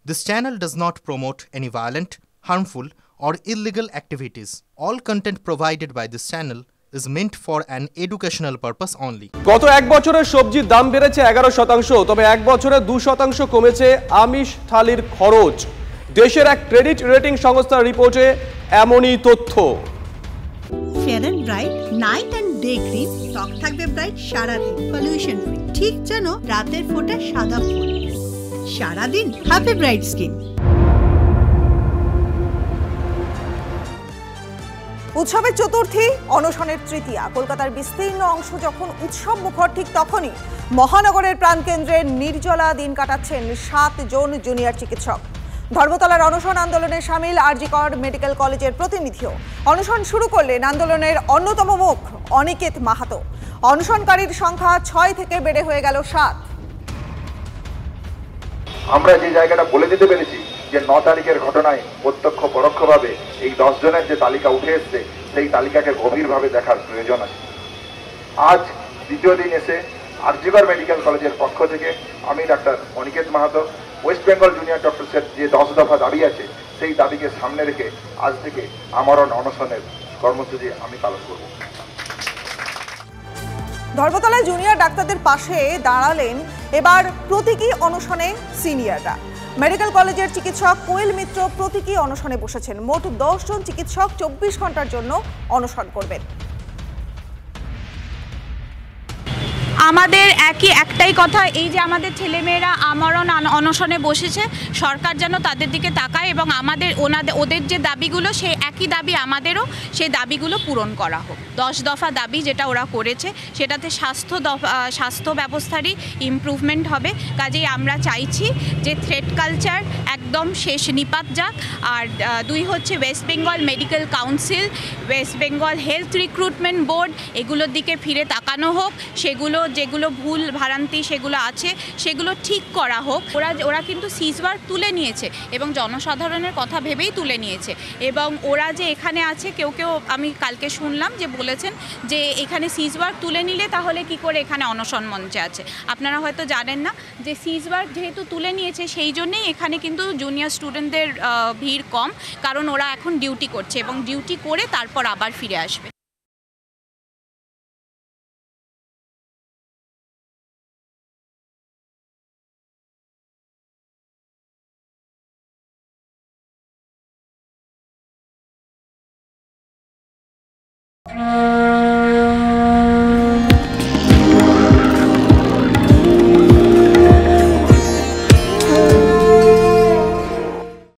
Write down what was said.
This channel does not promote any violent, harmful, or illegal activities. All content provided by this channel is meant for an educational purpose only. গত এক বছরে সবজির দাম বেড়েছে 11%, তবে এক বছরে 2% কমেছে আমিষ থালির খরচ। দেশের এক ক্রেডিট রেটিং সংস্থার রিপোর্টে এমনই তথ্য। Fair and bright night and day cream ত্বক থাকবে ব্রাইট সারাদিন, পলিউশন ফ্রি, ঠিক যেন রাতের ফোঁটা সাদা ফুল। সারাদিন হ্যাপি ব্রাইট স্কিন। উৎসবের চতুর্থী, অনশনের তৃতীয়া। কলকাতার বিস্তীর্ণ অংশ যখন উৎসব মুখর, ঠিক তখনই মহানগরের প্রাণকেন্দ্রে নির্জলা দিন কাটাচ্ছেন 7 জন জুনিয়র চিকিৎসক। ধর্মতলার অনশন আন্দোলনে সামিল আরজি কর মেডিকেল কলেজের প্রতিনিধিও অনশন শুরু করলেন। আন্দোলনের অন্যতম মুখ অনিকেত মাহাতো। অনশনকারীর সংখ্যা 6 থেকে বেড়ে হয়ে গেল 7। আমরা যে জায়গাটা বলে দিতে পেরেছি যে 9 তারিখের ঘটনায় প্রত্যক্ষ পরোক্ষভাবে এই 10 জনের যে তালিকা উঠে এসছে, সেই তালিকাকে গভীরভাবে দেখার প্রয়োজন আছে। আজ দ্বিতীয় দিন এসে আরজি কর মেডিকেল কলেজের পক্ষ থেকে আমি doctor Aniket Mahato, West Bengal junior ডক্টরসের যে 10 দফা দাবি আছে, সেই দাবিকে সামনে রেখে আজ থেকে আমরণ অনশনের কর্মসূচি আমি পালন করব। ধর্মতলায় জুনিয়র ডাক্তারদের পাশে দাঁড়ালেন এবার প্রতীকী অনশনে সিনিয়ররা। মেডিকেল কলেজের চিকিৎসক কোয়েল মিত্র প্রতীকী অনশনে বসেছেন। মোট 10 জন চিকিৎসক 24 ঘন্টার জন্য অনশন করবেন। আমাদের একটাই কথা, এই যে আমাদের ছেলেমেয়েরা আমরণ অনশনে বসেছে, সরকার যেন তাদের দিকে তাকায় এবং ওদের যে দাবিগুলো, সেই একই দাবি আমাদেরও, সেই দাবিগুলো পূরণ করা হোক। 10 দফা দাবি যেটা ওরা করেছে, সেটাতে স্বাস্থ্য ব্যবস্থারই ইমপ্রুভমেন্ট হবে। কাজেই আমরা চাইছি যে থ্রেট কালচার একদম শেষ নিপাত যাক। আর 2 হচ্ছে West Bengal medical council, West Bengal health recruitment board, এগুলোর দিকে ফিরে তাকানো হোক। যেগুলো ভুল ভ্রান্তি সেগুলো আছে, সেগুলো ঠিক করা হোক। ওরা কিন্তু সিজওয়ার্ক তুলে নিয়েছে এবং জনসাধারণের কথা ভেবেই তুলে নিয়েছে। এবং ওরা যে এখানে আছে, কেউ আমি কালকে শুনলাম যে বলেছেন যে এখানে সিজওয়ার্ক তুলে নিলে তাহলে কি করে এখানে অনশন মঞ্চে আছে। আপনারা হয়তো জানেন না যে সিজওয়ার্ক যেহেতু তুলে নিয়েছে, সেই জন্যেই এখানে কিন্তু জুনিয়র স্টুডেন্টদের ভিড় কম, কারণ ওরা এখন ডিউটি করছে এবং ডিউটি করে তারপর আবার ফিরে আসবে।